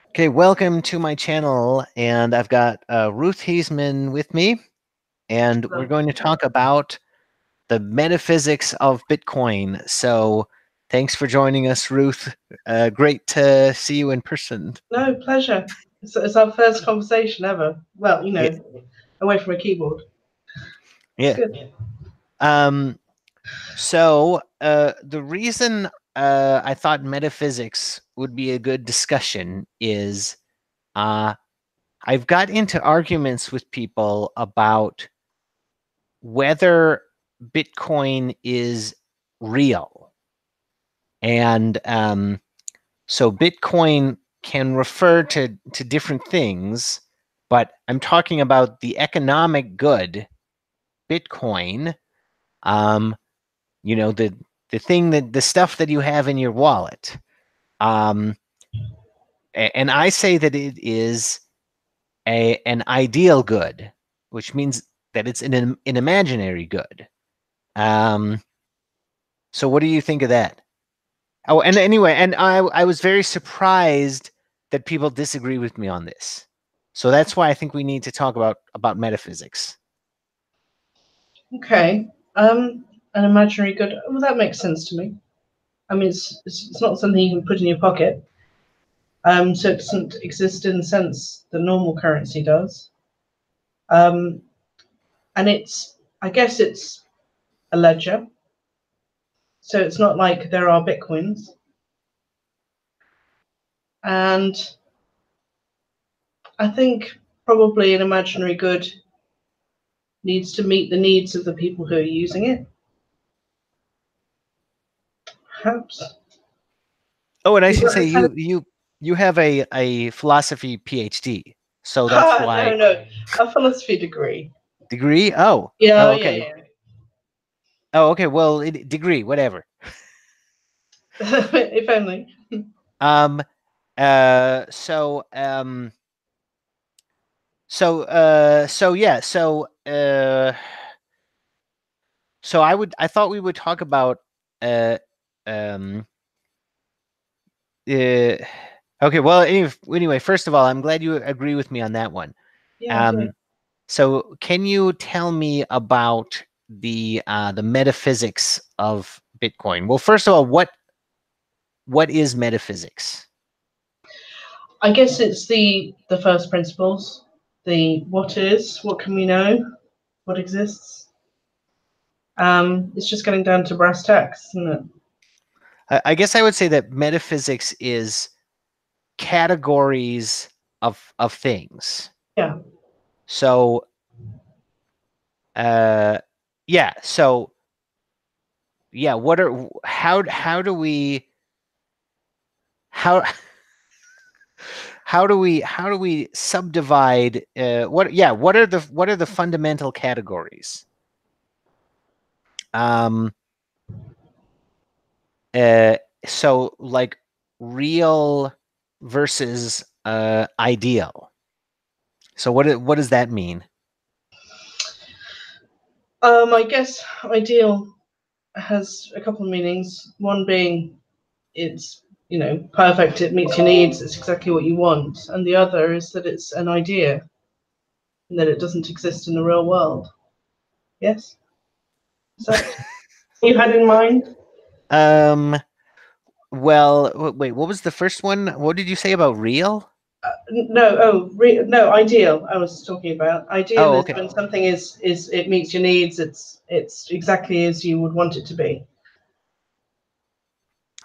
Okay, welcome to my channel, and I've got Ruth Heasman with me, and we're going to talk about the metaphysics of Bitcoin. So, thanks for joining us, Ruth. Great to see you in person. No, pleasure. It's our first conversation ever. Well, Yeah, away from a keyboard. It's yeah. good. The reason I thought metaphysics would be a good discussion is uh, I've got into arguments with people about whether Bitcoin is real. And so Bitcoin can refer to different things, but I'm talking about the economic good, Bitcoin, um, the thing that the stuff that you have in your wallet. Um, and I say that it is an ideal good, which means that it's an imaginary good. Um, so what do you think of that? Oh, and anyway, and I was very surprised that people disagree with me on this. So that's why I think we need to talk about metaphysics. Okay. An imaginary good. Well, that makes sense to me. I mean, it's not something you can put in your pocket. So it doesn't exist in the sense the normal currency does. Um, and I guess it's a ledger. So it's not like there are bitcoins. And I think probably an imaginary good needs to meet the needs of the people who are using it. Perhaps. Oh, and I Is should that say the kind of you have a philosophy PhD, so that's Ah, why no, a philosophy degree. degree. Oh, Yeah, oh, yeah, okay, yeah. oh, okay. Well, degree, whatever. If only. Um, uh, so, um, so yeah, so I thought we would talk about uh um uh okay, well, anyway, first of all, I'm glad you agree with me on that one. Yeah, I do. Um so can you tell me about the metaphysics of Bitcoin? Well, first of all, what is metaphysics? I guess it's the first principles. The what is, what can we know, what exists. It's just getting down to brass tacks, isn't it? I guess I would say that metaphysics is categories of things. Yeah. So uh yeah, so yeah, what are how do we how how do we subdivide what are the fundamental categories? Um uh so like real versus ideal. So what does that mean? I guess ideal has a couple of meanings. One being it's perfect, it meets your needs, it's exactly what you want, and the other is that it's an idea and that it doesn't exist in the real world. Yes, is that what you had in mind? Um well, wait, what was the first one? What did you say about real? No, no, ideal. I was talking about ideal Oh, is okay. when something is it meets your needs. It's exactly as you would want it to be.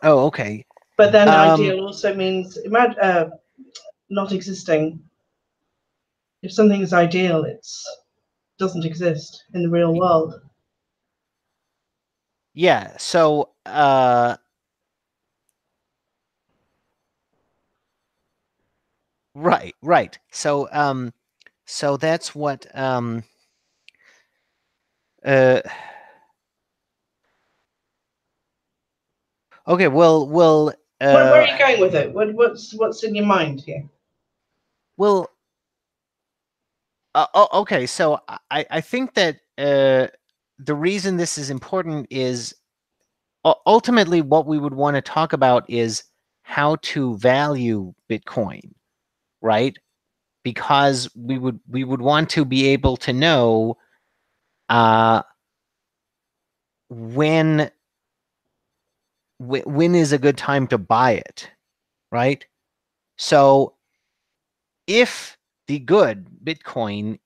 Oh, okay. But then Um ideal also means not existing. If something is ideal, it's doesn't exist in the real world. yeah, so right, right. So that's what uh okay, Where are you going with it? What's in your mind here? well okay, so I think that the reason this is important is ultimately what we would want to talk about is how to value Bitcoin. right? Because we would want to be able to know when is a good time to buy it, right? So if the good Bitcoin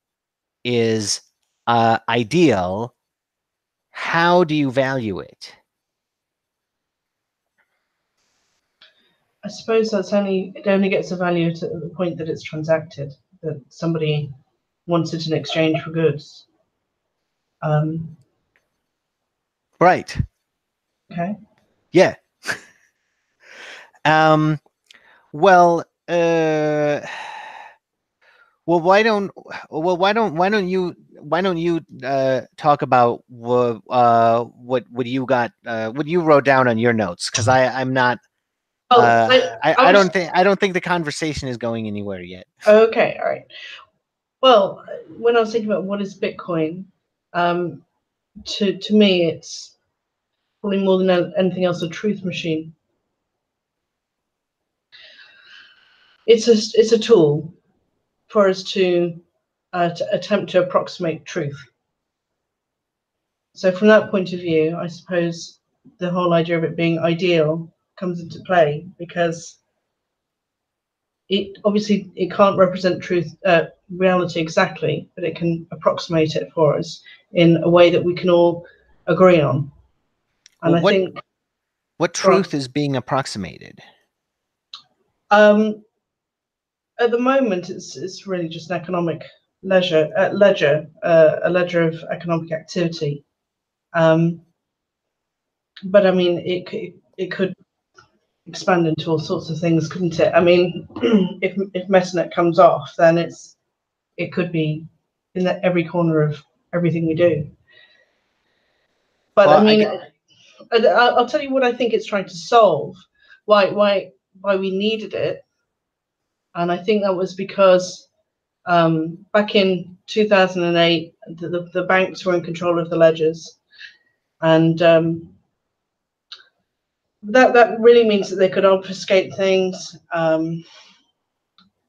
is ideal, how do you value it? I suppose it only gets a value to the point that it's transacted, that somebody wants it in exchange for goods. Right. Okay. Yeah. Well, why don't you talk about what you got, what you wrote down on your notes, because I'm not Oh, I don't think the conversation is going anywhere yet. Okay, all right. Well, when I was thinking about what is Bitcoin, to me, it's probably more than anything else a truth machine. It's a tool for us to attempt to approximate truth. So from that point of view, I suppose the whole idea of it being ideal comes into play, because it can't represent reality exactly, but it can approximate it for us in a way that we can all agree on. And Well, I think, what truth is being approximated? At the moment, it's really just an economic ledger, a ledger of economic activity. But I mean, it could expand into all sorts of things, couldn't it? I mean, if Metanet comes off, then it could be in every corner of everything we do. But Well, I mean, I'll tell you what I think it's trying to solve. Why we needed it, and I think that was because back in 2008, the banks were in control of the ledgers, and that really means that they could obfuscate things.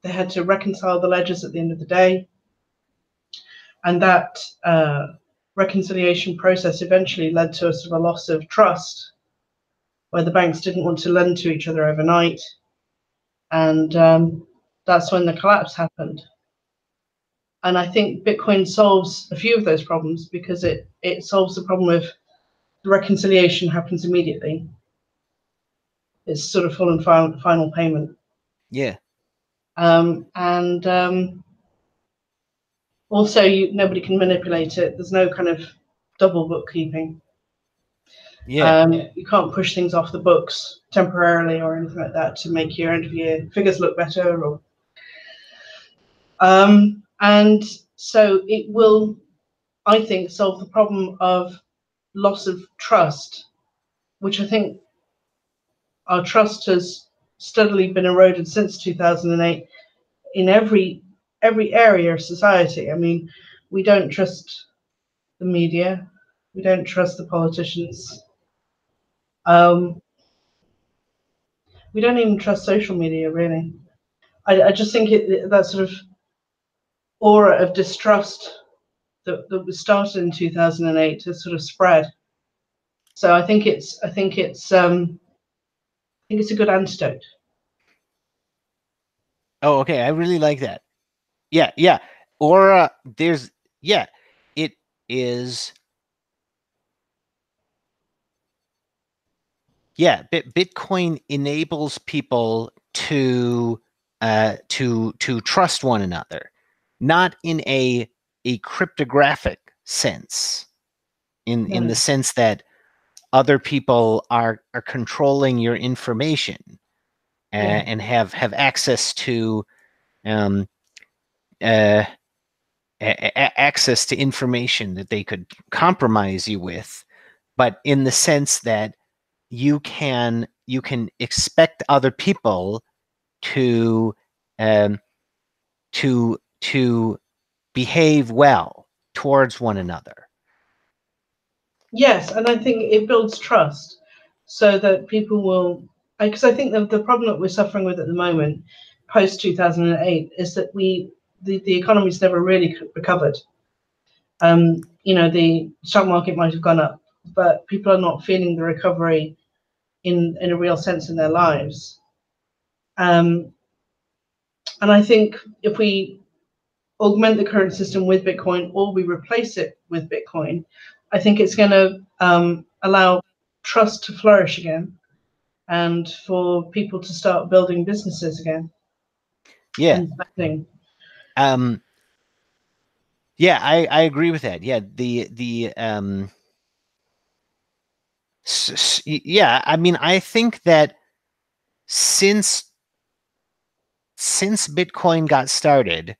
They had to reconcile the ledgers at the end of the day, and that reconciliation process eventually led to a sort of a loss of trust, where the banks didn't want to lend to each other overnight, and that's when the collapse happened. And I think Bitcoin solves a few of those problems, because it solves the problem of the reconciliation happens immediately. It's sort of full and final payment. yeah. And also, nobody can manipulate it. There's no kind of double bookkeeping. Yeah. You can't push things off the books temporarily or anything like that to make your end of year figures look better. And so it will, I think, solve the problem of loss of trust, which I think our trust has steadily been eroded since 2008 in every area of society. I mean, we don't trust the media, we don't trust the politicians, we don't even trust social media, really. I just think that sort of aura of distrust that was started in 2008 has sort of spread. So I think it's a good antidote. Oh, okay. I really like that. Yeah, yeah. Or there's yeah, it is. Yeah, Bitcoin enables people to trust one another, not in a cryptographic sense, in the sense that other people are controlling your information and have access to access to information that they could compromise you with, but in the sense that you can expect other people to um, to behave well towards one another. Yes, and I think it builds trust, so that people will. Because I think the problem that we're suffering with at the moment post 2008 is that the economy's never really recovered. You know, the stock market might have gone up, but people are not feeling the recovery in a real sense in their lives. And I think if we augment the current system with Bitcoin or we replace it with Bitcoin, I think it's going to allow trust to flourish again and for people to start building businesses again. Yeah. And yeah, I agree with that. Yeah, yeah, I mean, I think that since Bitcoin got started,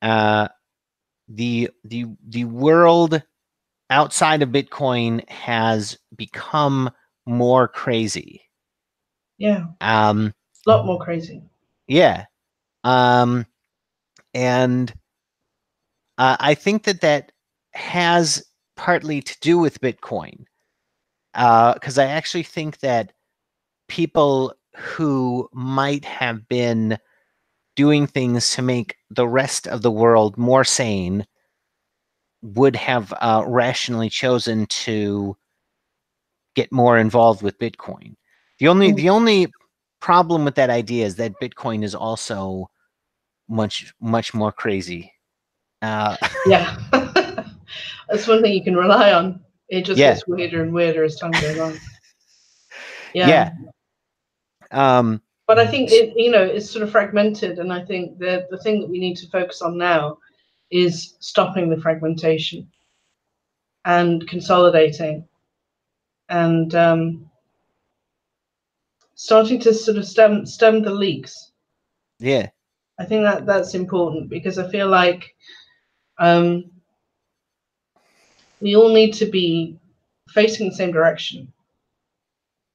the world outside of Bitcoin has become more crazy. Yeah, a lot more crazy. Yeah, and I think that has partly to do with Bitcoin, because I actually think that people who might have been doing things to make the rest of the world more sane would have rationally chosen to get more involved with Bitcoin. The only problem with that idea is that Bitcoin is also much more crazy. Yeah, that's one thing you can rely on. It just Yeah, gets weirder and weirder as time goes on. Yeah. yeah. Um, But I think it, you know, it's sort of fragmented, and I think the thing that we need to focus on now is stopping the fragmentation and consolidating and starting to sort of stem the leaks. yeah, I think that that's important because I feel like um, we all need to be facing the same direction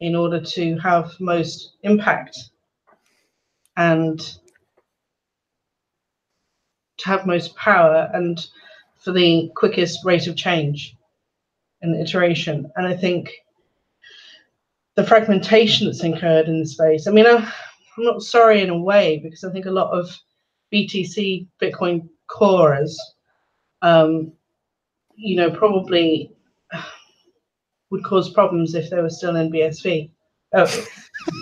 in order to have most impact and to have most power and for the quickest rate of change and iteration. And I think the fragmentation that's incurred in the space, I mean, I'm not sorry in a way because I think a lot of BTC Bitcoin corers, you know, probably would cause problems if they were still in BSV. Oh,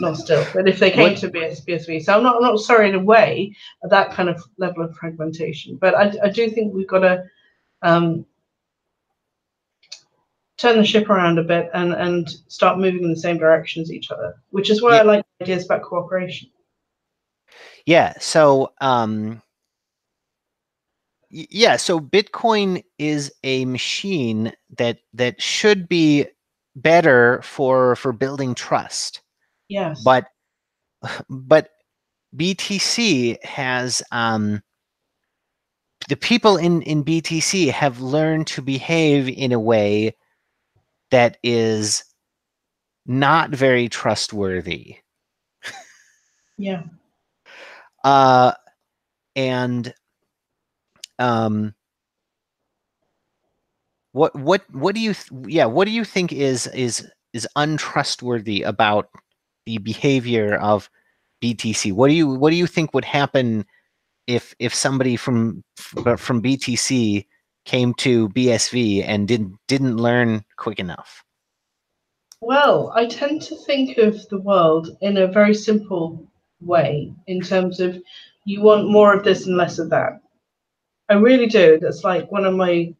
not still, but if they came what to BSV. So I'm not sorry in a way at that kind of level of fragmentation. But I do think we've got to turn the ship around a bit and start moving in the same direction as each other, which is why yeah, I like ideas about cooperation. yeah. So yeah, so Bitcoin is a machine that should be better for building trust, Yes. but but BTC has the people in BTC have learned to behave in a way that is not very trustworthy. Yeah. Uh, and what do you yeah, what do you think is untrustworthy about the behavior of BTC? What do you think would happen if somebody from BTC came to BSV and didn't learn quick enough? Well, I tend to think of the world in a very simple way in terms of you want more of this and less of that. I really do. That's like one of my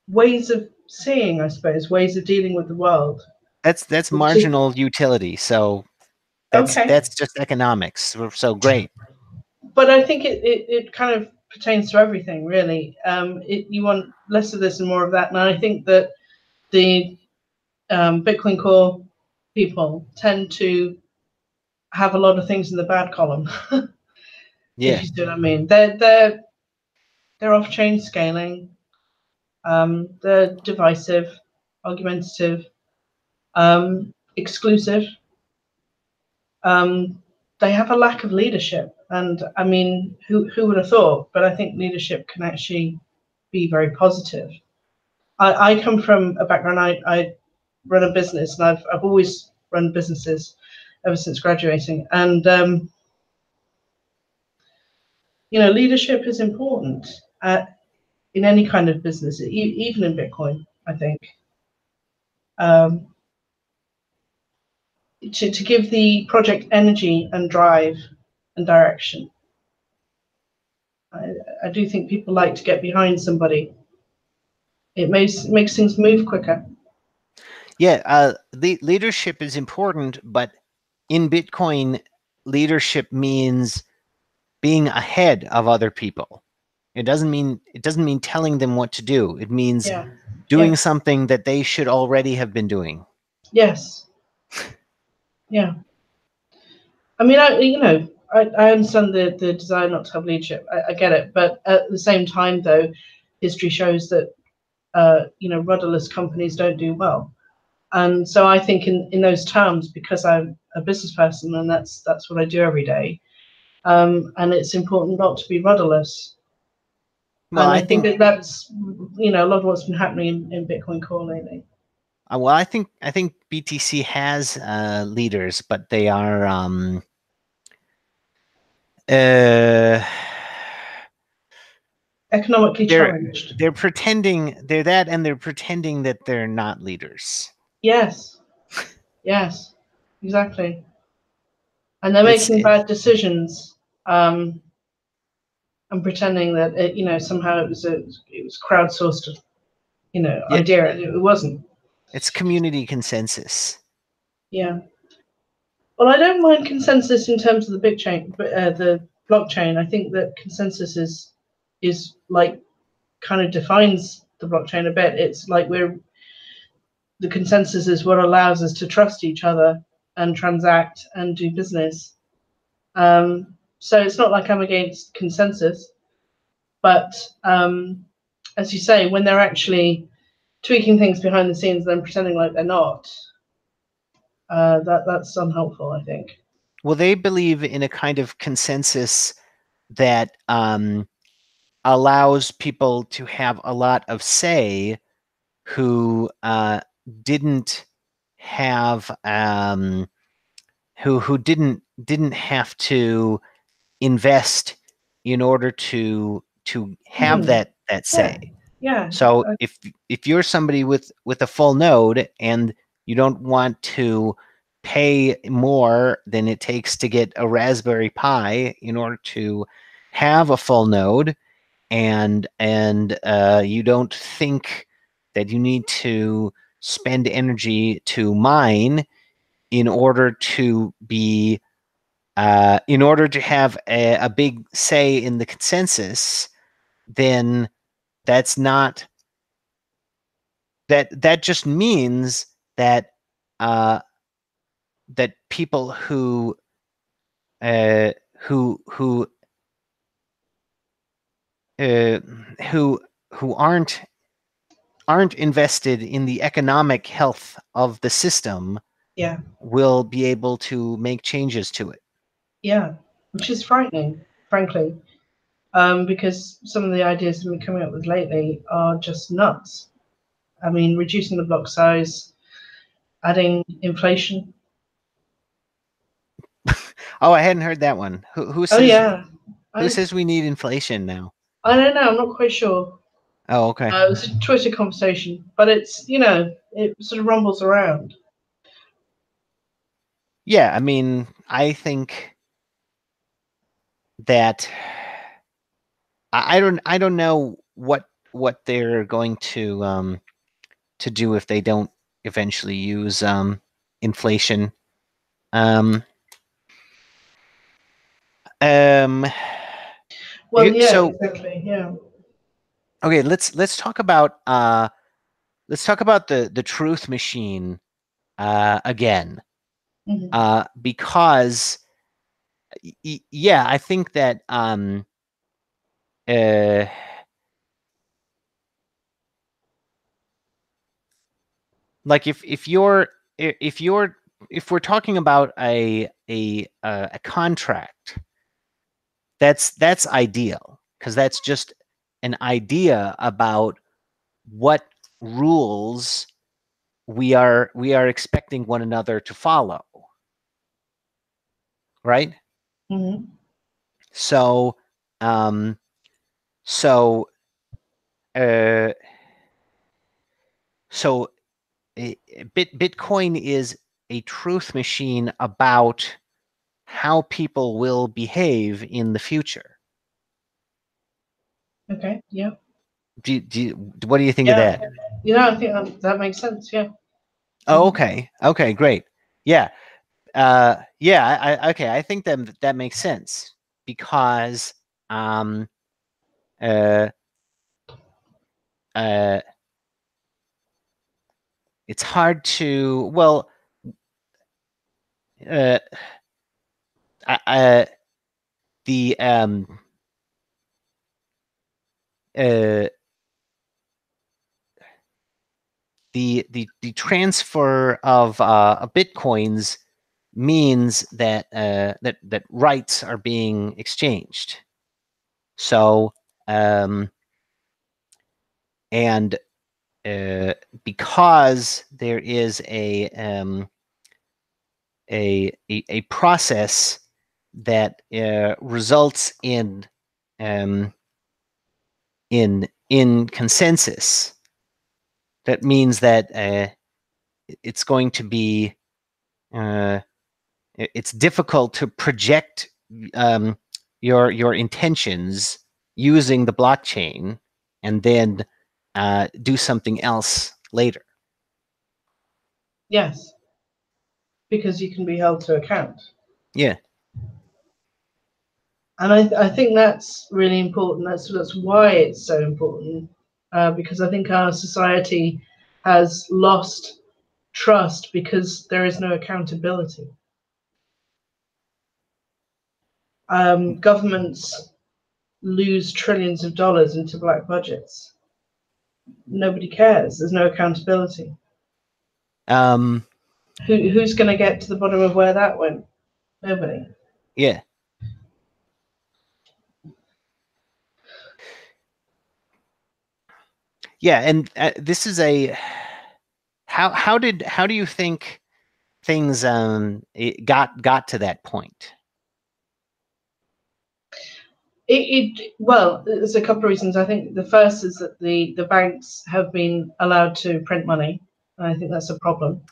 ways of seeing, I suppose, ways of dealing with the world. That's Which is marginal utility. So okay. that's just economics. So great. But I think it kind of pertains to everything, really. You want less of this and more of that. And I think that the Bitcoin Core people tend to have a lot of things in the bad column, if Yeah. you see what I mean. They're off-chain scaling. They're divisive, argumentative, exclusive. They have a lack of leadership, and I mean, who would have thought? But I think leadership can actually be very positive. I come from a background. I run a business, and I've always run businesses ever since graduating, and Leadership is important in any kind of business, even in Bitcoin, I think. To give the project energy and drive and direction. I do think people like to get behind somebody. It makes things move quicker. Yeah, leadership is important, but in Bitcoin, leadership means being ahead of other people. It doesn't mean telling them what to do. It means doing something that they should already have been doing. Yes. Yeah. I mean, I understand the desire not to have leadership. I get it, but at the same time, though, history shows that rudderless companies don't do well. And so I think in those terms, because I'm a business person and that's what I do every day, and it's important not to be rudderless. Well, and I think that's a lot of what's been happening in Bitcoin Core lately. Well, I think BTC has leaders, but they are economically challenged. They're pretending they're that, and they're pretending that they're not leaders. Yes, yes, exactly. And they're making bad decisions, and pretending that somehow it was crowdsourced, idea. It wasn't. It's community consensus. Yeah. Well, I don't mind consensus in terms of the the blockchain. I think that consensus is like kind of defines the blockchain a bit. It's like the consensus is what allows us to trust each other and transact and do business. So it's not like I'm against consensus, but as you say, when they're actually tweaking things behind the scenes, then pretending like they're not, that's unhelpful, I think. Well, they believe in a kind of consensus that allows people to have a lot of say who didn't have who didn't have to invest in order to have that say. Yeah. So if you're somebody with a full node and you don't want to pay more than it takes to get a Raspberry Pi in order to have a full node, and you don't think that you need to spend energy to mine in order to be in order to have a big say in the consensus, then that's not that just means that that people who who aren't invested in the economic health of the system will be able to make changes to it. Yeah, which is frightening, frankly, because some of the ideas that we're coming up with lately are just nuts. I mean, reducing the block size, adding inflation. Oh, I hadn't heard that one. Who says? Oh yeah. Who says we need inflation now? I don't know. I'm not quite sure. Oh, okay. It was a Twitter conversation, but it's it sort of rumbles around. Yeah, I mean, I think that I don't know what they're going to do if they don't eventually use inflation. Well, yeah, so, exactly. Yeah. Okay, let's talk about the truth machine again, because yeah, I think that like if we're talking about a contract, that's ideal, because that's just an idea about what rules we are expecting one another to follow, right? Mm-hmm. So So uh, so Bitcoin is a truth machine about how people will behave in the future. Okay. Yeah. What do you think of Yeah. that? Yeah, I think that makes sense. Yeah. Oh, okay. Okay, great. Yeah. Yeah, okay, I think that makes sense because um uh uh it's hard to, well, uh uh the uh the transfer of bitcoins means that that rights are being exchanged. So and because there is a process that results in consensus, that means that it's going to be uh, it's difficult to project your intentions using the blockchain and then do something else later. Yes, because you can be held to account. Yeah. And I think that's really important. That's why it's so important, because I think our society has lost trust because there is no accountability. Governments lose trillions of dollars into black budgets. Nobody cares. There's no accountability. Um, Who's going to get to the bottom of where that went? Nobody. yeah. Yeah, and this is a how do you think things it got to that point? Well, there's a couple of reasons. I think the first is that the banks have been allowed to print money, and I think that's a problem.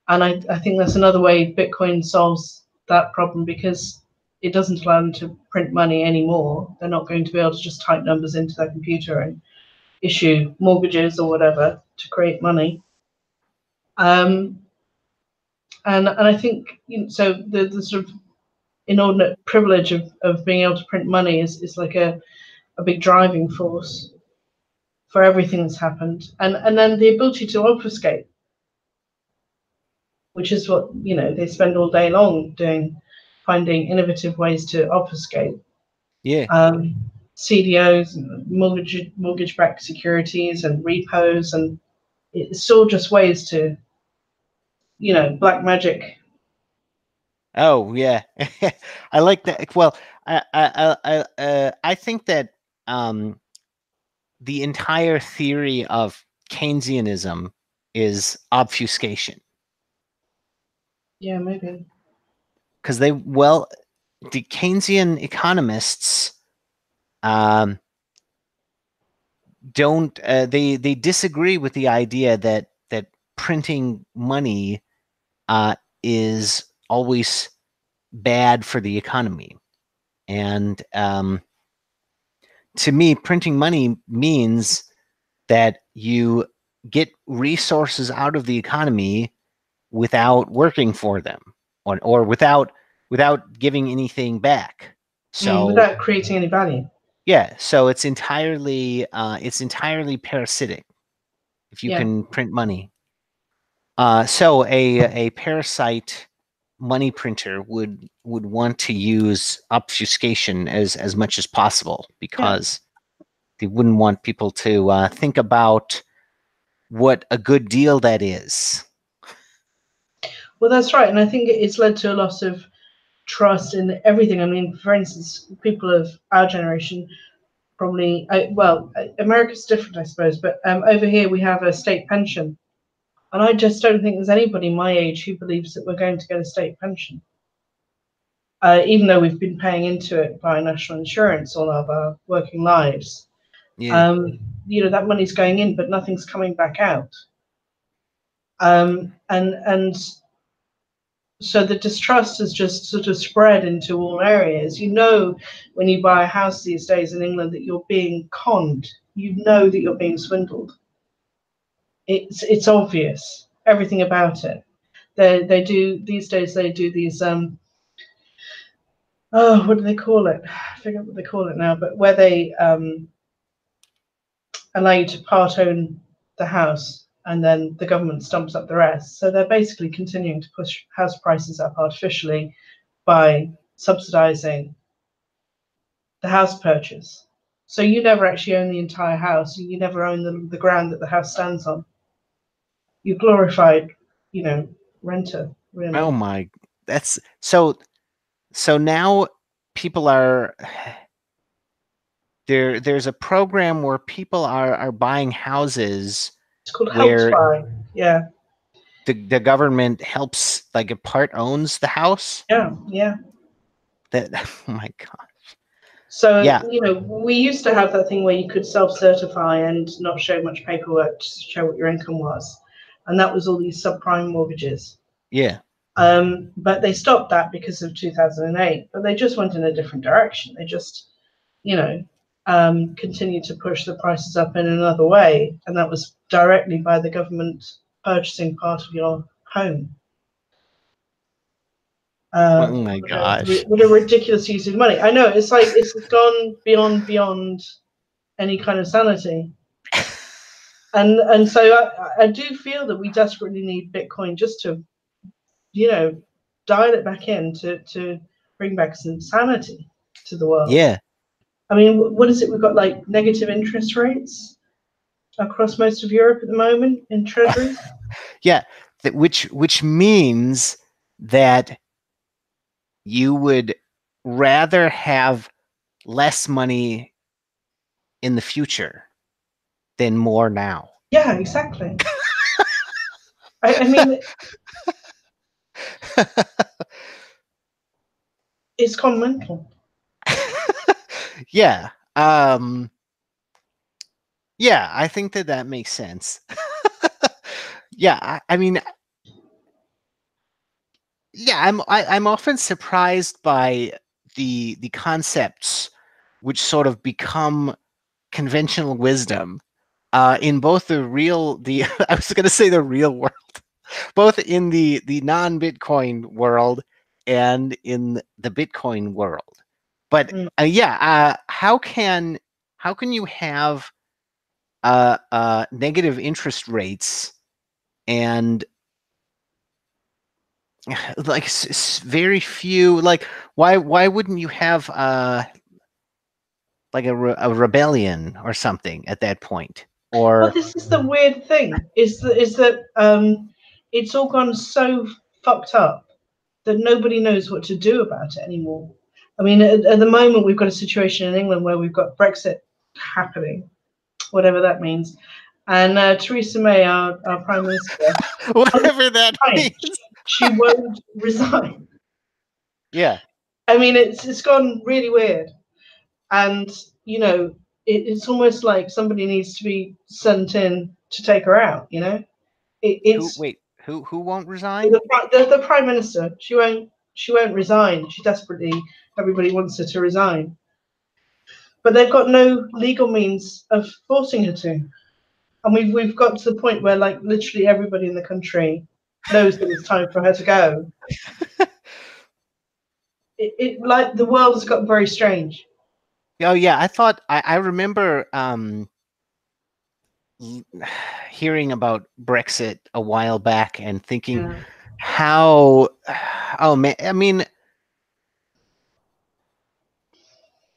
And I think that's another way Bitcoin solves that problem because it doesn't allow them to print money anymore. They're not going to be able to just type numbers into their computer and issue mortgages or whatever to create money. And I think, so the sort of inordinate privilege of being able to print money is like a big driving force for everything that's happened. And then the ability to obfuscate, which is what they spend all day long doing, finding innovative ways to obfuscate. Yeah. CDOs, mortgage-backed securities, and repos, and it's all just ways to, black magic. Oh, yeah. I like that. Well, I think that the entire theory of Keynesianism is obfuscation. Yeah, maybe. Because the Keynesian economists um, don't they disagree with the idea that printing money is always bad for the economy. And to me, printing money means that you get resources out of the economy without working for them, or without giving anything back. So Without creating any value. yeah, so it's entirely parasitic if you Yeah. can print money. So a parasite money printer would want to use obfuscation as much as possible because they wouldn't want people to think about what a good deal that is. Well, that's right. And I think it's led to a loss of trust in everything. I mean, for instance, people of our generation probably, America's different, I suppose, but over here we have a state pension. And I just don't think there's anybody my age who believes that we're going to get a state pension. even though we've been paying into it via national insurance all of our working lives. Yeah. That money's going in, but nothing's coming back out. And so the distrust has just sort of spread into all areas. When you buy a house these days in England that you're being conned. That you're being swindled. It's obvious, everything about it. They do these days. They do these what do they call it? I forget what they call it now, but where they allow you to part own the house and then the government stumps up the rest. So they're basically continuing to push house prices up artificially by subsidizing the house purchase. So you never actually own the entire house. You never own the ground that the house stands on. You glorified, renter, really. Oh my, that's so now people are there's a program where people are buying houses. It's called Help to where Buy. Yeah. the government helps, like a part owns the house. Yeah. That oh my god. So, Yeah. we used to have that thing where you could self-certify and not show much paperwork to show what your income was. And that was all these subprime mortgages. Yeah. But they stopped that because of 2008. But they just went in a different direction. They just, continued to push the prices up in another way. And that was directly by the government purchasing part of your home. Oh my gosh. What a ridiculous use of money. I know, it's like it's gone beyond any kind of sanity. And so I do feel that we desperately need Bitcoin just to, dial it back in to bring back some sanity to the world. Yeah. I mean, what is it? We've got like negative interest rates across most of Europe at the moment in treasuries. Yeah. Which means that you would rather have less money in the future than more now. Yeah, exactly. I mean, it's gone mental. Yeah. Yeah, I think that makes sense. Yeah, I mean, yeah, I'm often surprised by the concepts which sort of become conventional wisdom in both the I was going to say the real world, both in the non-Bitcoin world and in the Bitcoin world. But how can you have negative interest rates and like very few, like why wouldn't you have like a rebellion or something at that point? Well, Or this is the weird thing: is that it's all gone so fucked up that nobody knows what to do about it anymore. I mean, at the moment, we've got a situation in England where we've got Brexit happening, whatever that means, and Theresa May, our Prime Minister, whatever that means. she won't resign. Yeah. I mean, it's gone really weird, and it's almost like somebody needs to be sent in to take her out. Who won't resign? The Prime Minister. She won't resign. She desperately, everybody wants her to resign, but they've got no legal means of forcing her to. And we've got to the point where like literally everybody in the country knows that it's time for her to go. It like the world has got very strange. Oh yeah, I remember hearing about Brexit a while back and thinking how, oh man, I mean,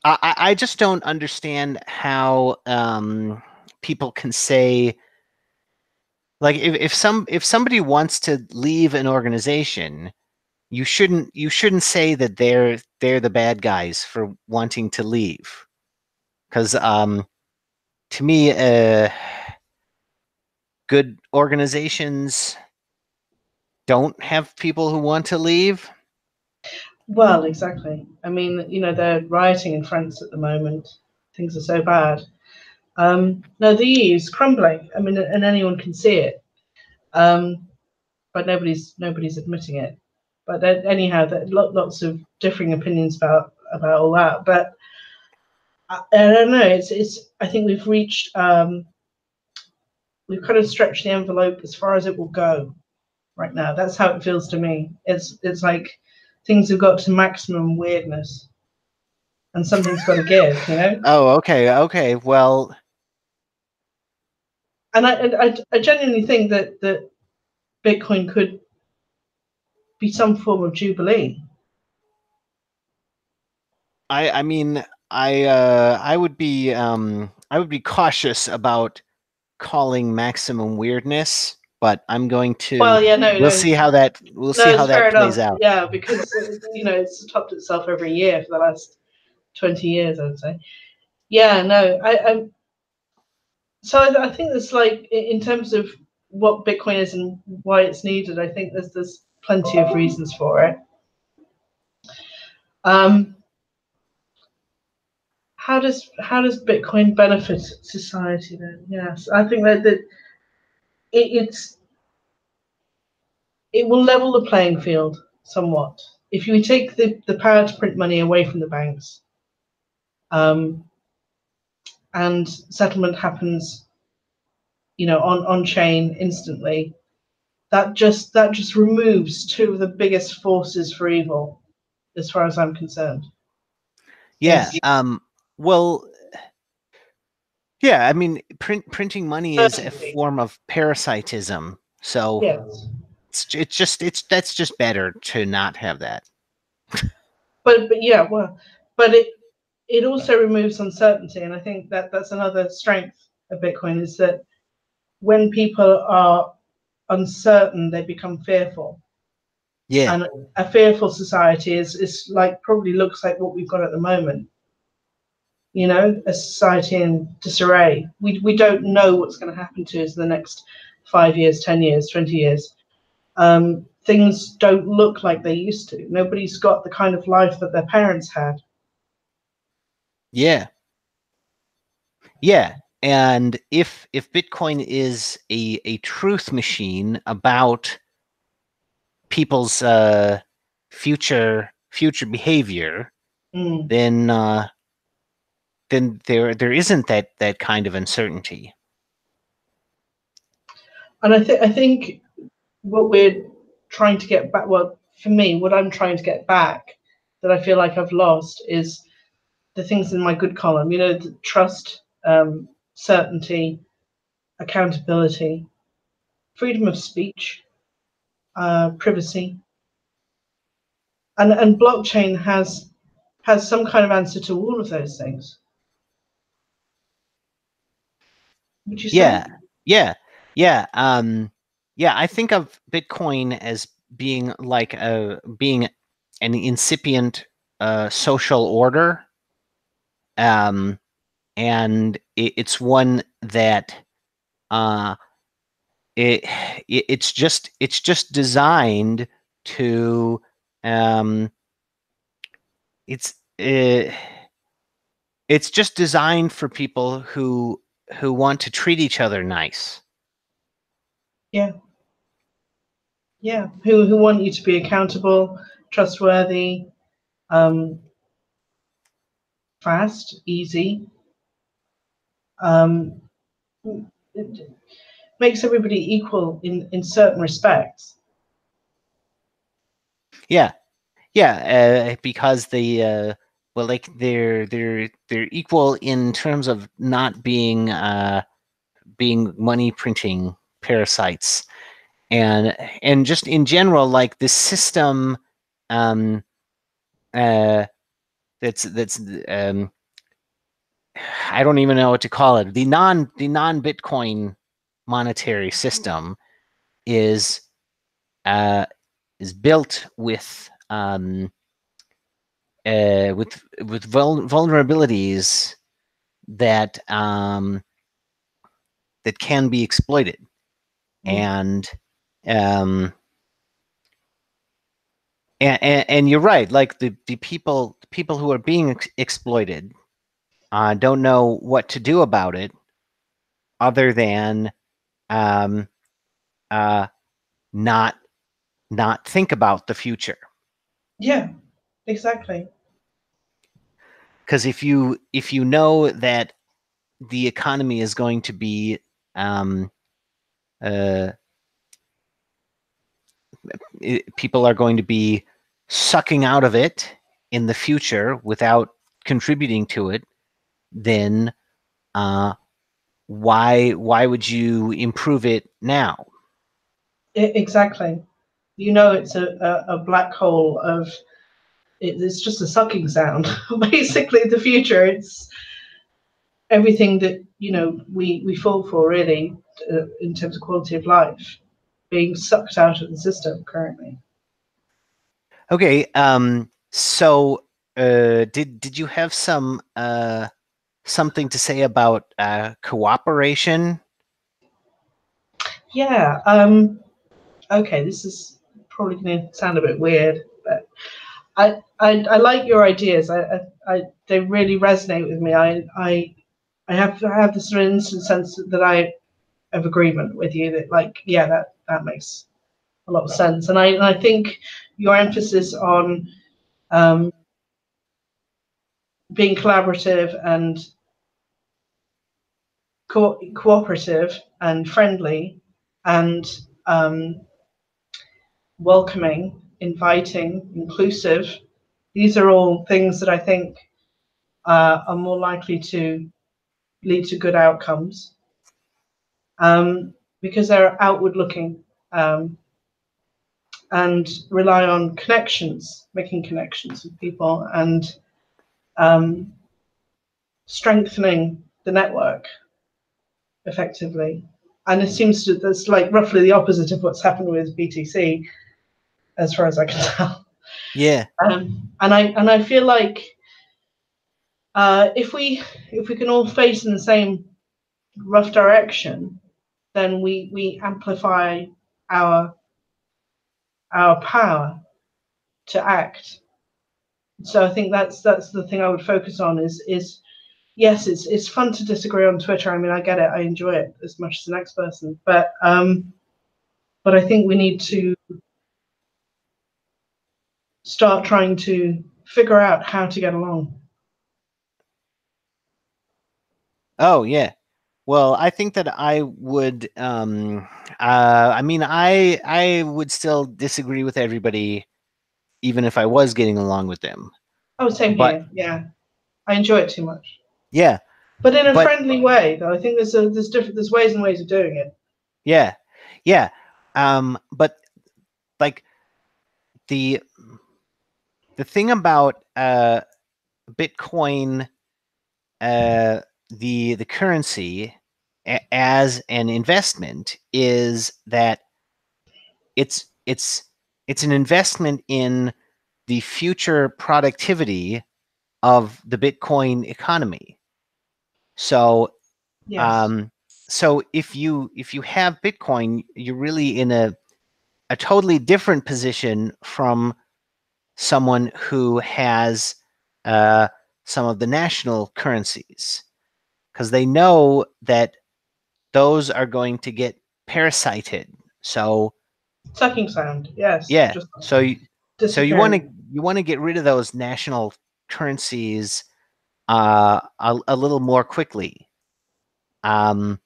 I just don't understand how people can say, like, if somebody wants to leave an organization, you shouldn't say that they're the bad guys for wanting to leave, because to me, good organizations don't have people who want to leave. Well, exactly. I mean, they're rioting in France at the moment. Things are so bad. No, the EU is crumbling. I mean, and anyone can see it. But nobody's admitting it. But anyhow, there lots of differing opinions about all that. But I don't know. It's. I think we've reached. We've kind of stretched the envelope as far as it will go right now. That's how it feels to me. It's like things have got to maximum weirdness, and something's got to give. Oh, okay. Well, And I genuinely think that Bitcoin could be some form of jubilee. I mean, I would be cautious about calling maximum weirdness, but I'm going to. Well, yeah, We'll see how that it's fair plays enough. out. Yeah, because it's topped itself every year for the last 20 years, I would say. Yeah, no, so I think there's like in terms of what Bitcoin is and why it's needed. I think there's plenty of reasons for it. How does Bitcoin benefit society then? Yes, I think that it will level the playing field somewhat. If you take the power to print money away from the banks, and settlement happens, on chain instantly, that just removes two of the biggest forces for evil, as far as I'm concerned. Yeah. Well. Yeah. I mean, printing money is a form of parasitism. So Yes. that's just better to not have that. But yeah, well, but it also removes uncertainty, and I think that's another strength of Bitcoin, is that when people are uncertain, they become fearful. Yeah. And a fearful society is like probably looks like what we've got at the moment. A society in disarray. We don't know what's going to happen to us in the next 5 years, 10 years, 20 years. Things don't look like they used to. Nobody's got the kind of life that their parents had. Yeah. Yeah. And if Bitcoin is a truth machine about people's future behavior, then there isn't that kind of uncertainty. And I think what we're trying to get back, well, for me, what I'm trying to get back that I feel like I've lost is the things in my good column. The trust, certainty, accountability, freedom of speech, privacy, and blockchain has some kind of answer to all of those things. Would you say? Yeah. I think of Bitcoin as being like being an incipient social order, and it's one that it's just designed to it's uh, it's just designed for people who want to treat each other nice. Yeah. Yeah. Who want you to be accountable, trustworthy, fast, easy. It makes everybody equal in certain respects. Yeah, because well, like they're equal in terms of not being money printing parasites, and just in general, like the system uh that's I don't even know what to call it. The non Bitcoin monetary system is uh is built with vulnerabilities that that can be exploited, and And you're right. Like the people who are being exploited don't know what to do about it, other than um, not think about the future. Yeah, exactly. Because if you know that the economy is going to be uh, people are going to be sucking out of it in the future without contributing to it, then why would you improve it now? Exactly. You know, it's a black hole of it's just a sucking sound. Basically, the future. It's everything that we fall for really in terms of quality of life being sucked out of the system currently. Okay, so did you have something to say about cooperation? Yeah. Okay. This is probably going to sound a bit weird, but I like your ideas. They really resonate with me. I have this sort of instant sense that I of agreement with you that like yeah that makes a lot of sense. And I think your emphasis on um, being collaborative and cooperative and friendly and um, welcoming, inviting, inclusive. These are all things that I think are more likely to lead to good outcomes because they're outward looking and rely on connections, making connections with people and um, strengthening the network effectively. And it seems to that's like roughly the opposite of what's happened with BTC, as far as I can tell. Yeah. And I feel like if we can all face in the same rough direction, then we amplify our our power to act. So I think that's the thing I would focus on is yes, it's fun to disagree on Twitter. I mean, I get it, I enjoy it as much as the next person, but I think we need to start trying to figure out how to get along. Oh yeah. Well, I think that I would. I mean, I would still disagree with everybody, even if I was getting along with them. Oh, same But here. Yeah, I enjoy it too much, yeah, but in a but friendly way. Though I think there's ways and ways of doing it. yeah, yeah. But like the thing about Bitcoin, uh, the currency as an investment is that it's it's it's an investment in the future productivity of the Bitcoin economy. So Yes, um, so if you have Bitcoin, you're really in a totally different position from someone who has uh, some of the national currencies, because they know that those are going to get parasited. So sucking sound. Yes, yeah, just so disappearing. you want to get rid of those national currencies a little more quickly, um,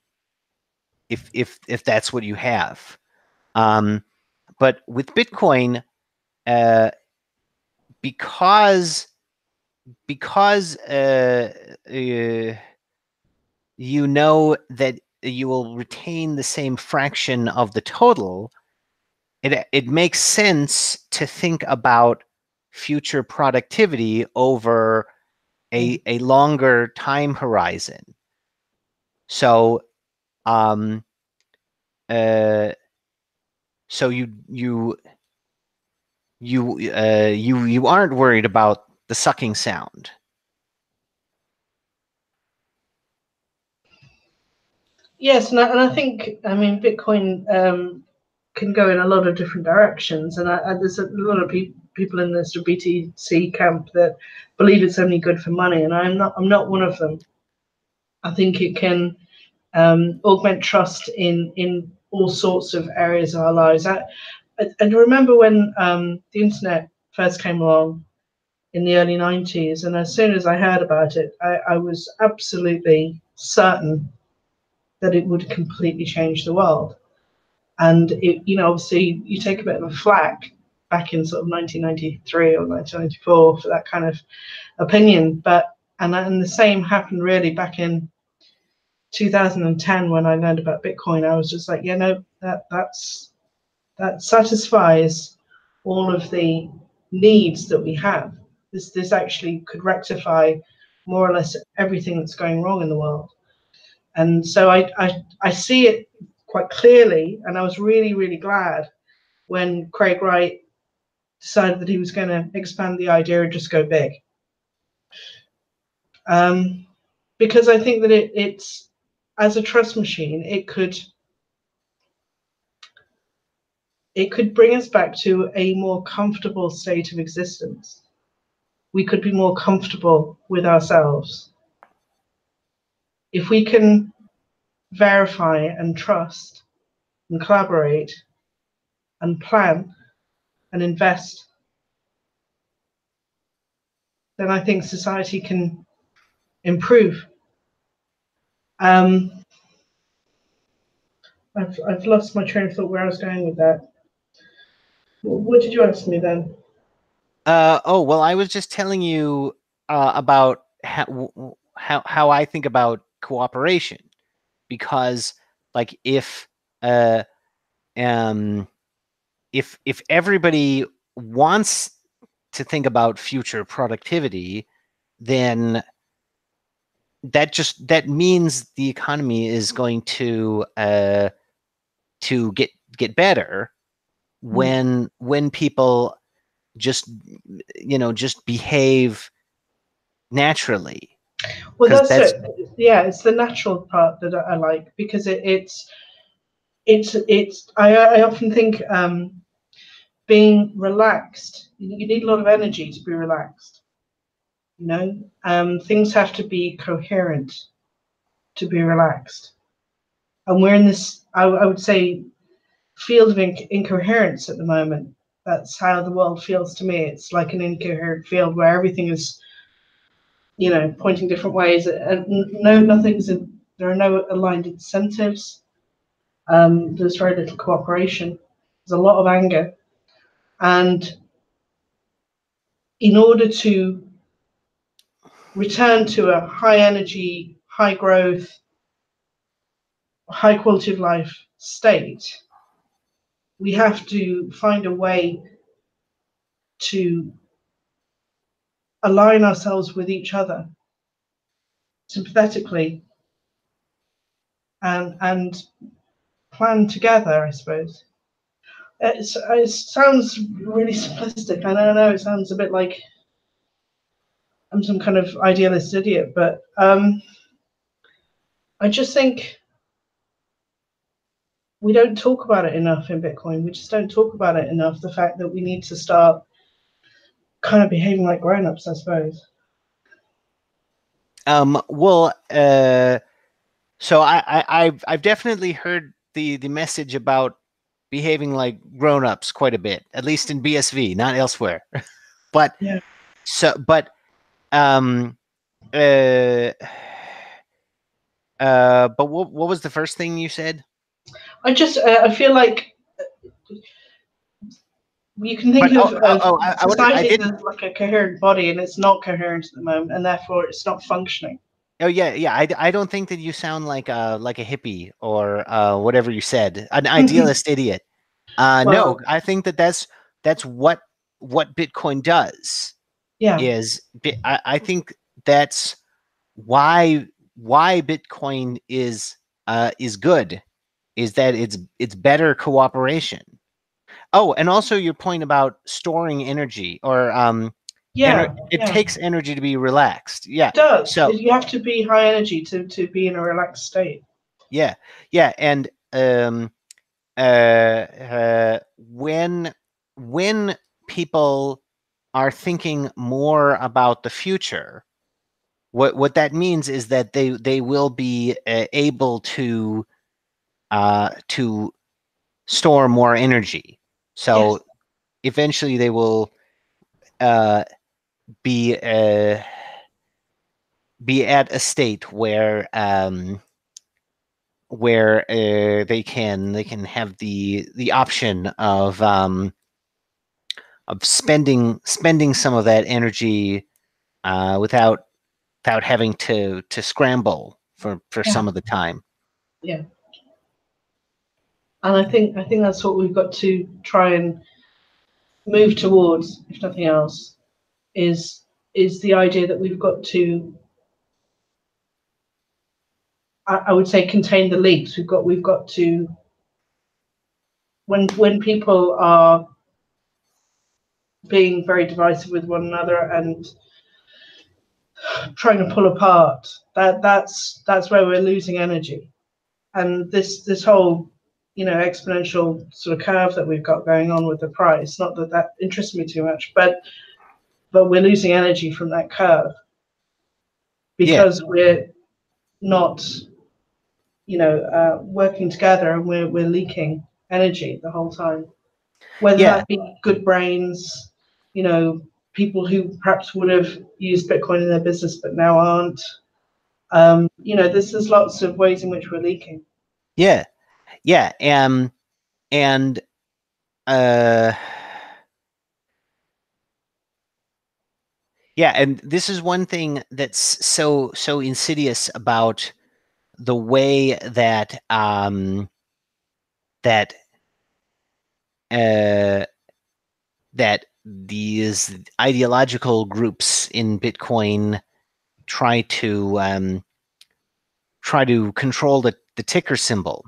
if that's what you have. Um, but with Bitcoin, uh, because because you know that you will retain the same fraction of the total, it makes sense to think about future productivity over a longer time horizon. So um, uh, so you aren't worried about the sucking sound. Yes, and I think I mean Bitcoin can go in a lot of different directions, and there's a lot of people. people in the sort of BTC camp that believe it's only good for money, and I'm not one of them. I think it can augment trust in all sorts of areas of our lives. I remember when the internet first came along in the early 90s, and as soon as I heard about it, I was absolutely certain that it would completely change the world. And it, obviously you take a bit of a flack back in sort of 1993 or 1994 for that kind of opinion, and the same happened really back in 2010 when I learned about Bitcoin. I was just like, that satisfies all of the needs that we have. This actually could rectify more or less everything that's going wrong in the world. And so I see it quite clearly, and I was really, really glad when Craig Wright decided that he was going to expand the idea and just go big. Because I think that it's, as a trust machine, it could bring us back to a more comfortable state of existence. We could be more comfortable with ourselves. If we can verify and trust and collaborate and plan and invest, then I think society can improve. I've lost my train of thought where I was going with that. What did you ask me then? Well, I was just telling you about how I think about cooperation, because like if everybody wants to think about future productivity, then that means the economy is going to get better when people just behave naturally. Well, that's it. Yeah, it's the natural part that I like, because it's I often think being relaxed, you need a lot of energy to be relaxed. Things have to be coherent to be relaxed, and we're in this, I would say, field of incoherence at the moment. That's how the world feels to me. It's like an incoherent field where everything is, pointing different ways, and there are no aligned incentives. There's very little cooperation. There's a lot of anger, and in order to return to a high energy, high growth, high quality of life state, we have to find a way to align ourselves with each other sympathetically and plan together, I suppose. It sounds really simplistic. I don't know, it sounds a bit like I'm some kind of idealist idiot, but I just think we don't talk about it enough in Bitcoin. We just don't talk about it enough, the fact that we need to start kind of behaving like grown-ups, I suppose. Well, so I've definitely heard the message about behaving like grown-ups quite a bit, at least in BSV, not elsewhere. But yeah. But what was the first thing you said? I feel like you can think of society as like a coherent body, and it's not coherent at the moment, and therefore it's not functioning. Oh yeah. I don't think that you sound like a hippie or whatever you said, an idealist idiot. No, I think that's what Bitcoin does. Yeah. I think that's why Bitcoin is good, is that it's better cooperation. Oh, and also your point about storing energy, or it takes energy to be relaxed. Yeah, it does. So you have to be high energy to be in a relaxed state. Yeah, and when people are thinking more about the future, what that means is that they will be able to store more energy. So Yes. eventually they will be at a state where they can have the option of spending some of that energy without having to scramble for Yeah. some of the time. Yeah. And I think that's what we've got to try and move towards, if nothing else, is the idea that we've got to, I would say, contain the leaks. We've got to, when people are being very divisive with one another and trying to pull apart, that's where we're losing energy. And this whole, exponential sort of curve that we've got going on with the price, not that that interests me too much, but we're losing energy from that curve Yeah, because we're not, working together, and we're leaking energy the whole time. Whether yeah, that be good brains, people who perhaps would have used Bitcoin in their business but now aren't. There's lots of ways in which we're leaking. yeah, yeah, and uh, yeah, and this is one thing that's so insidious about the way that that uh, that these ideological groups in Bitcoin try to control the ticker symbol,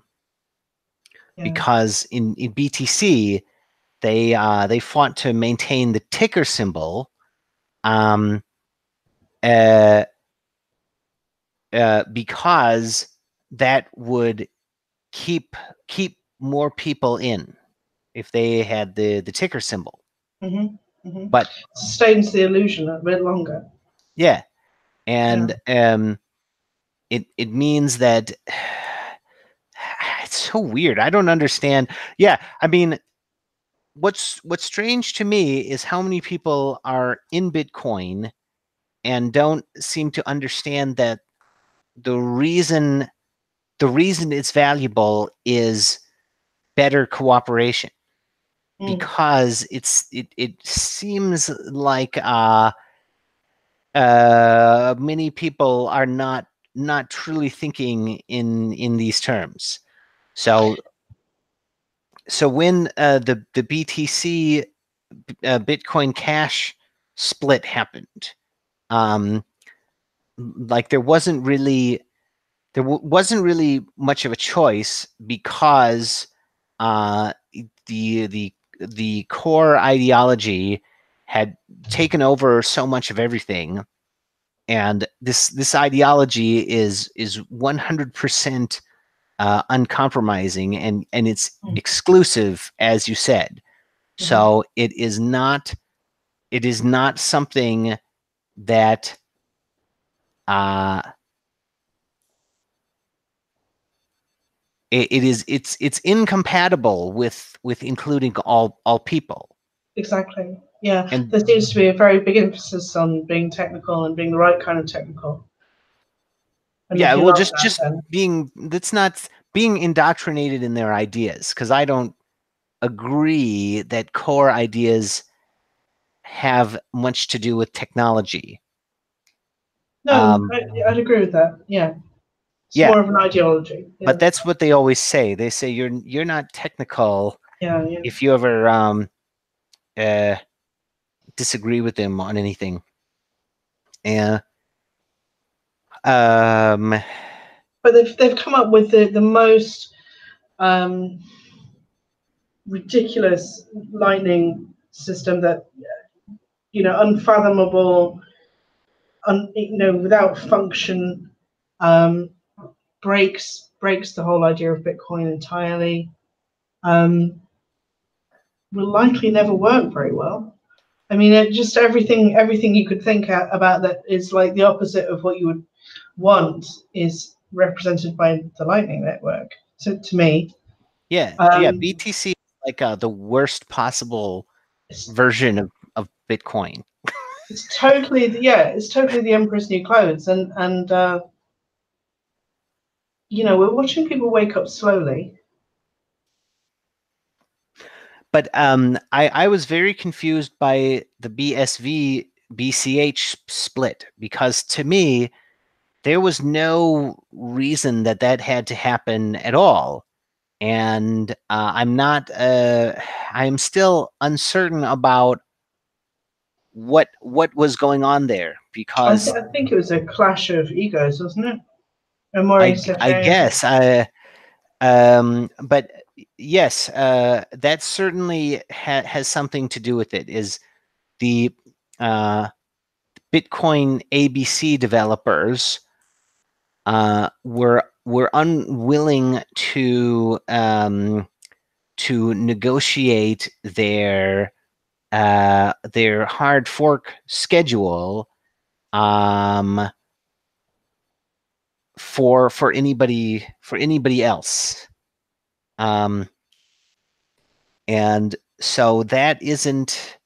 Yeah. because in BTC they fought to maintain the ticker symbol um, uh, because that would keep more people in if they had the ticker symbol. hmm hmm But Sustains the illusion a bit longer. yeah, Yeah. and it means that it's so weird. I don't understand. Yeah, I mean, what's strange to me is how many people are in Bitcoin and don't seem to understand that the reason it's valuable is better cooperation, Mm. because it seems like many people are not truly thinking in these terms. So when the BTC Bitcoin Cash split happened, um, like there wasn't really much of a choice, because uh, the core ideology had taken over so much of everything, and this ideology is 100% uncompromising, and it's Mm. exclusive, as you said. hmm So it is not something that uh, it's incompatible with including all people. Exactly. Yeah. And There seems to be a very big emphasis on being technical and being the right kind of technical. And yeah, if you're well, not just that, then that's not being indoctrinated in their ideas, because I don't agree that core ideas have much to do with technology. no, I'd agree with that. Yeah. It's Yeah, more of an ideology. Yeah. but that's what they always say. They say you're not technical Yeah. Yeah. if you ever uh, disagree with them on anything. And um, But they've come up with the most um, ridiculous lightning system that, unfathomable, without function, um, breaks the whole idea of Bitcoin entirely. Um, will likely never work very well. I mean, just everything you could think about that is like the opposite of what you would want is represented by the Lightning Network. So to me, Yeah, BTC is like the worst possible version of Bitcoin. It's totally the Emperor's New Clothes, and we're watching people wake up slowly. But I was very confused by the BSV BCH split, because to me there was no reason that had to happen at all, and I'm still uncertain about what was going on there, because I think it was a clash of egos, wasn't it? A more I guess but yes, that certainly has something to do with it. Is the Bitcoin ABC developers were unwilling to negotiate their hard fork schedule for anybody else, and so that isn't.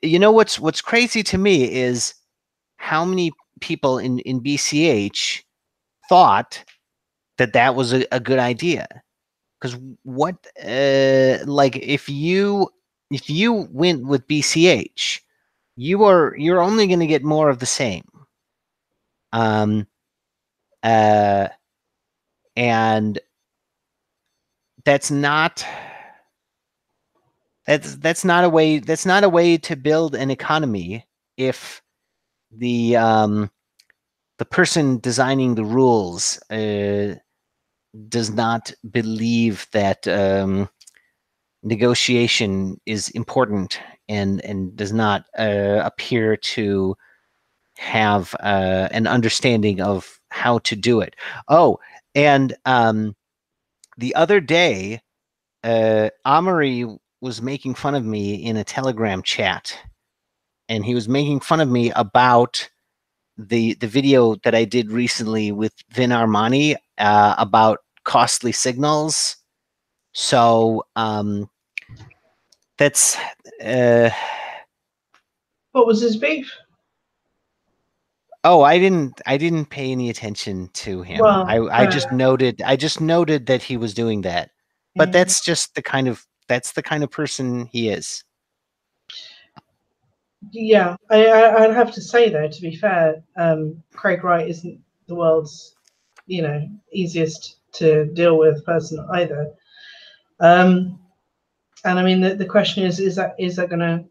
What's crazy to me is how many people in BCH thought that was a good idea. Because what, like, if you went with BCH, you're only going to get more of the same. And that's not a way to build an economy if the person designing the rules does not believe that negotiation is important, and does not appear to have an understanding of how to do it. Oh, and the other day, Amari was making fun of me in a Telegram chat, and he was making fun of me about the video that I did recently with Vin Armani about costly signals. So that's what was his beef? Oh, I didn't pay any attention to him. Well, I just noted that he was doing that. But that's just the kind of person he is. Yeah, I'd have to say though, to be fair, Craig Wright isn't the world's, easiest to deal with person either. And I mean, the question is that going to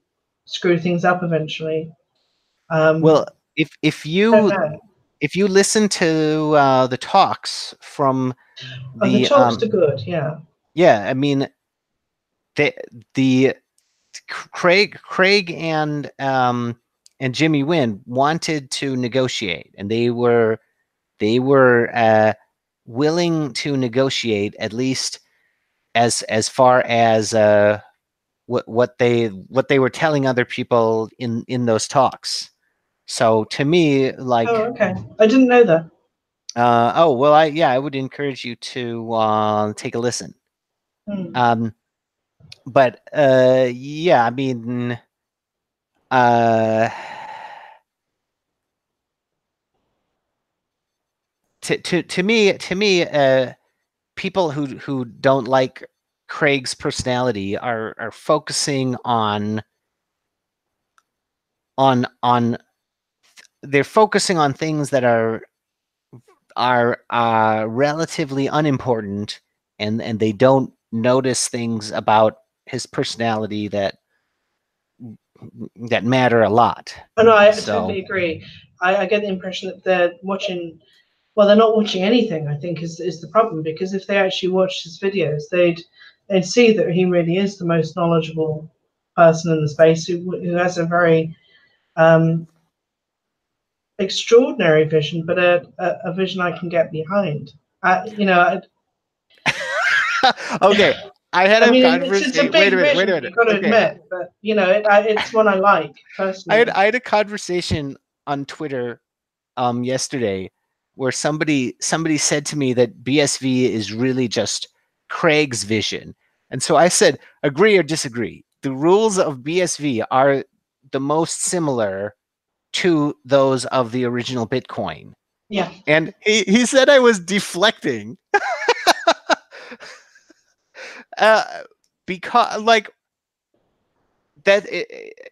screw things up eventually? Well, if you listen to the talks from the the talks are good, yeah. Yeah, I mean, the Craig and Jimmy Wynn wanted to negotiate, and they were willing to negotiate, at least as far as what they were telling other people in those talks. So to me, like, oh, okay, I didn't know that. Oh well, I would encourage you to take a listen. But yeah, I mean, to me, people who don't like Craig's personality are focusing on they're focusing on things that are relatively unimportant, and they don't notice things about his personality that matter a lot. Oh, no, I totally agree. I get the impression that they're watching. Well, they're not watching anything, I think, is the problem, because if they actually watched his videos, they'd see that he really is the most knowledgeable person in the space, who has a very extraordinary vision, but a vision I can get behind. Okay. I had I a mean, it's a conversation. Wait big a minute. Wait a vision, minute. you've got to Okay. admit, but you know, it's one I like personally. I had a conversation on Twitter yesterday where somebody said to me that BSV is really just Craig's vision. And so I said, agree or disagree. The rules of BSV are the most similar to those of the original Bitcoin. Yeah. And he said I was deflecting. Because like that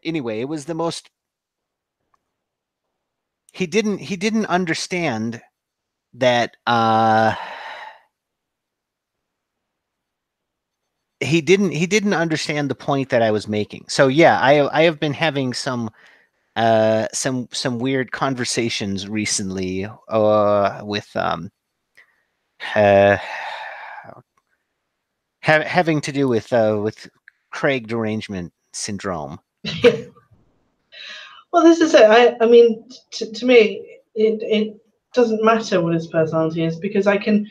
anyway, it was the most he didn't understand that he didn't understand the point that I was making. So yeah, I have been having some weird conversations recently with uh, having to do with Craig derangement syndrome. Well, this is it. I mean, to me, it doesn't matter what his personality is because I can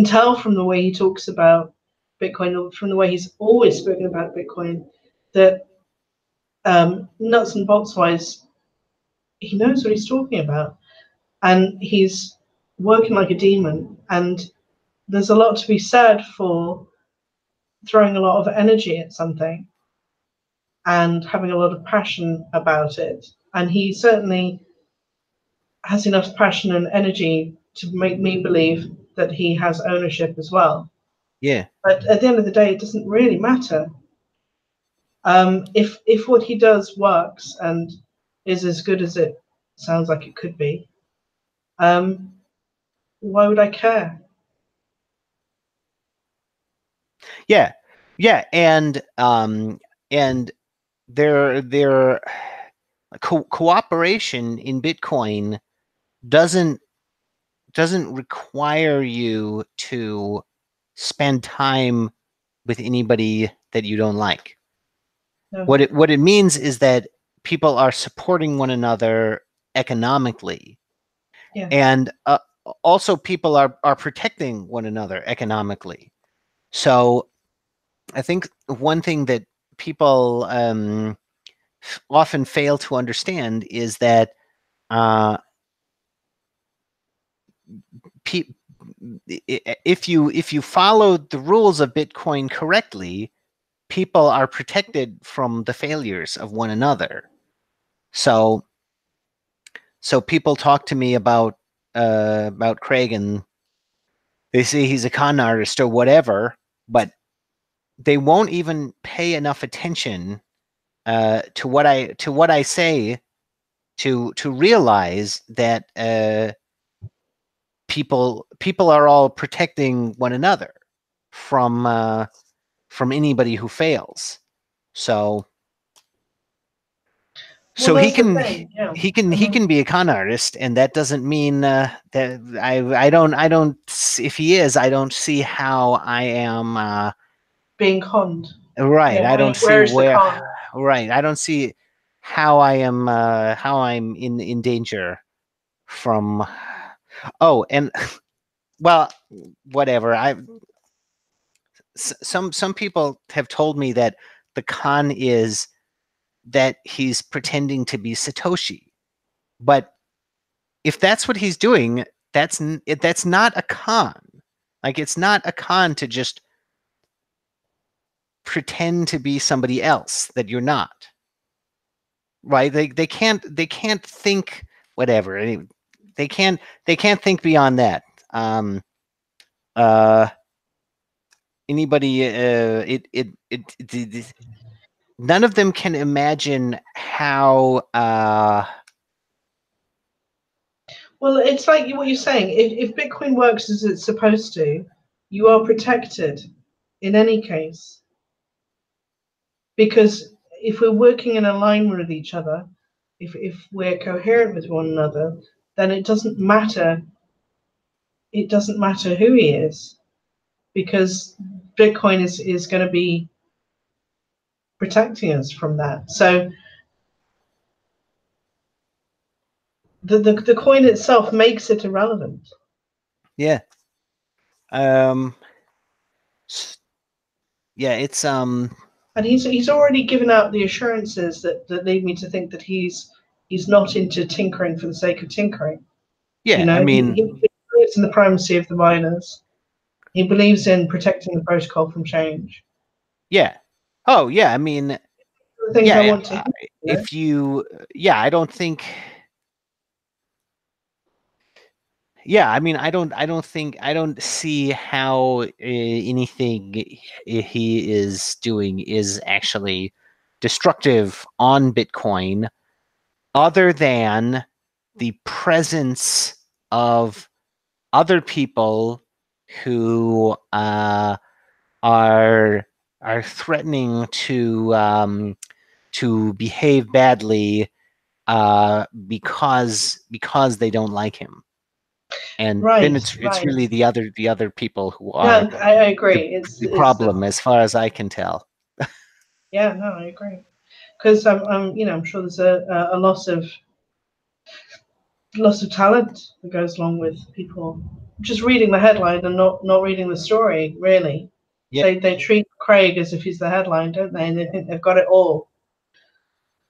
tell from the way he talks about Bitcoin, from the way he's always spoken about Bitcoin, that nuts and bolts wise, he knows what he's talking about, and he's working like a demon. And there's a lot to be said for throwing a lot of energy at something and having a lot of passion about it. And he certainly has enough passion and energy to make me believe that he has ownership as well. Yeah. But at the end of the day, it doesn't really matter. If what he does works and is as good as it sounds like it could be, why would I care? Yeah. Yeah. And their cooperation in Bitcoin doesn't require you to spend time with anybody that you don't like. No. What it means is that people are supporting one another economically, Yeah. and also people are protecting one another economically. So I think one thing that people often fail to understand is that uh, if you follow the rules of Bitcoin correctly, people are protected from the failures of one another. So people talk to me about Craig and they say he's a con artist or whatever, but they won't even pay enough attention to what I say to realize that people are all protecting one another from anybody who fails. So Well, he that's the can thing. Yeah. he can be a con artist, and that doesn't mean that I don't if he is, I don't see how I am Being conned. right. Yeah. I don't see Where is the where con? right. I don't see how I am how I'm in danger from. Oh, and well, whatever. Some people have told me that the con is that he's pretending to be Satoshi. But if that's what he's doing, that's not a con. Like it's not a con to just pretend to be somebody else that you're not. Right? They can't think whatever. They can't think beyond that. Uh anybody none of them can imagine how Well, it's like what you're saying. If Bitcoin works as it's supposed to, you are protected in any case. Because if we're working in alignment with each other, if we're coherent with one another, then it doesn't matter. It doesn't matter who he is, because Bitcoin is going to be protecting us from that. So the coin itself makes it irrelevant. yeah. Um Yeah, it's And he's already given out the assurances that lead me to think that he's not into tinkering for the sake of tinkering. You yeah, I know, mean, he believes in the primacy of the miners. He believes in protecting the protocol from change. yeah. Oh, yeah, I mean, The things I yeah, want to hear. You know? if you, yeah, I don't think, yeah, I mean, I don't see how anything he is doing is actually destructive on Bitcoin, other than the presence of other people who are threatening to behave badly because they don't like him, and then Right, it's right. really the other people who are No, I agree. the It's the problem, as far as I can tell. yeah. No, I agree. Because I'm sure there's a loss of talent that goes along with people just reading the headline and not reading the story. Really, Yeah, they treat Craig as if he's the headline, don't they? And they think they've got it all.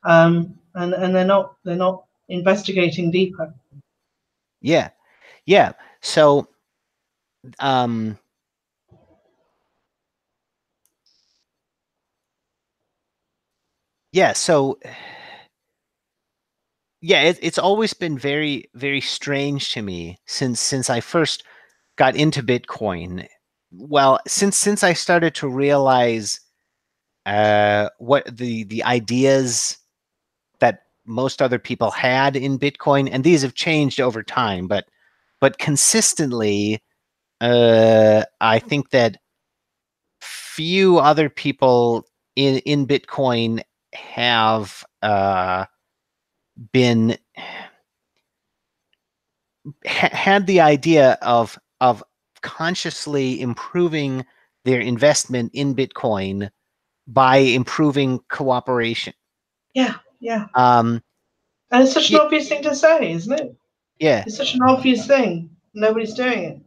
And they're not investigating deeper. yeah, yeah. So um, yeah, so yeah, it's always been very very strange to me since I first got into Bitcoin. Well, since I started to realize what the ideas that most other people had in Bitcoin, and these have changed over time, but consistently, I think that few other people in Bitcoin have been had the idea of consciously improving their investment in Bitcoin by improving cooperation. Yeah, yeah. Um, And it's such an yeah, obvious thing to say, isn't it? yeah. It's such an obvious thing. Nobody's doing it.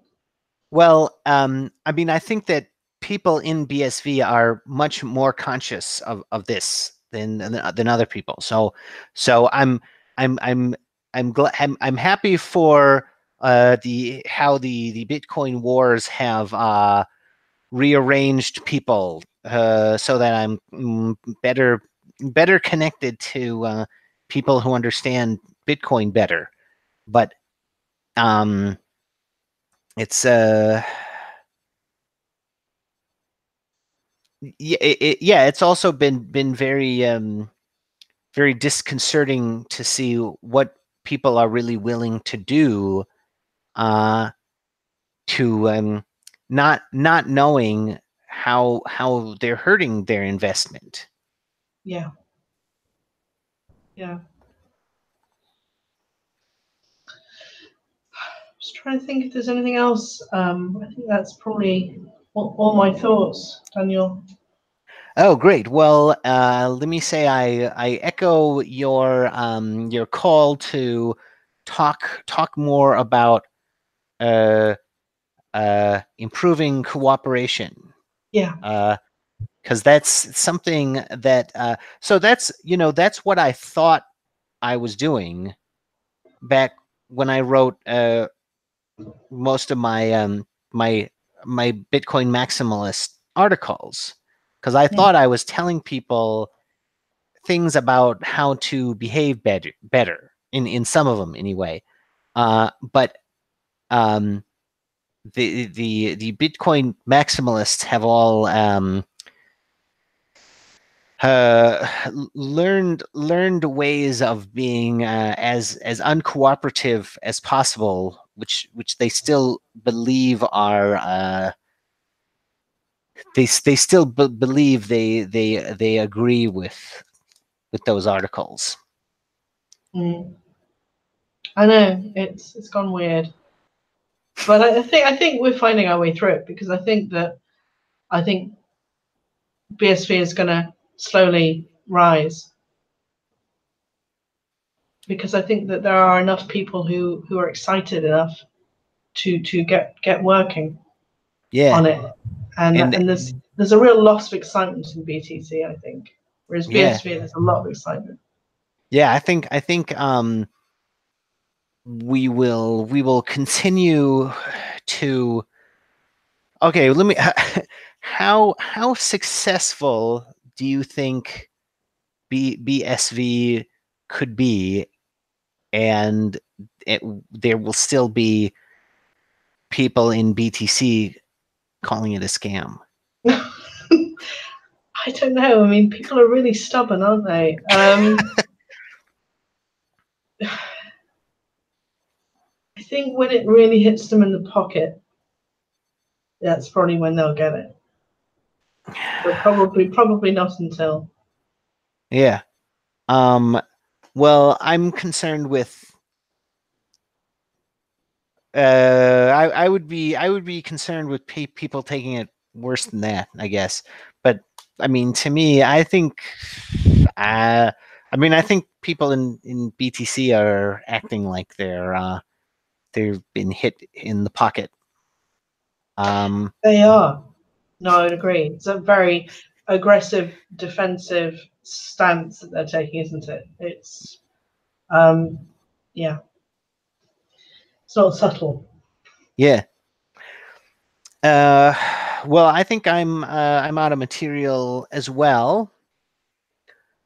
Well, I mean, I think that people in BSV are much more conscious of this than other people. So I'm I'm glad I'm happy for the how the Bitcoin wars have rearranged people so that I'm better connected to people who understand Bitcoin better. But um, it's yeah, yeah, it's also been very very disconcerting to see what people are really willing to do uh, to not knowing how they're hurting their investment. Yeah, yeah. Just trying to think if there's anything else. I think that's probably all my thoughts, Daniel. Oh, great. Well, let me say I echo your call to talk more about uh, improving cooperation. Yeah, Because that's something that so that's that's what I thought I was doing back when I wrote most of my my Bitcoin maximalist articles, because I yeah, thought I was telling people things about how to behave better in some of them anyway. But um, the Bitcoin maximalists have all learned ways of being as uncooperative as possible, which they still believe are they still believe they agree with those articles. mm. I know it's gone weird, but I think we're finding our way through it because I think BSV is going to slowly rise because I think that there are enough people who are excited enough to get working Yeah, on it, and and and there's there's a real loss of excitement in BTC, I think. Whereas Yeah. BSV, there's a lot of excitement. Yeah, I think we will continue to. Okay, let me. How successful do you think BSV could be, and there will still be people in BTC calling it a scam? I don't know. I mean, people are really stubborn, aren't they? I think when it really hits them in the pocket, that's probably when they'll get it. But probably not until. Yeah. Well, I'm concerned with. I would be concerned with people taking it worse than that, I guess. But I mean, to me, I think. I think people in BTC are acting like they've been hit in the pocket. They are. No, I would agree. It's a very aggressive, defensive stance that they're taking, isn't it? It's, yeah, it's not subtle. Yeah. Well, I think I'm out of material as well.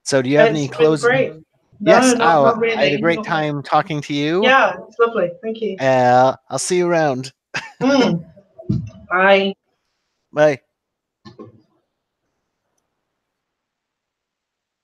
So, do you have any It's been closing? great. Yes. No, not really. I had a great time talking to you. Yeah, it's lovely. Thank you. I'll see you around. Bye. Bye.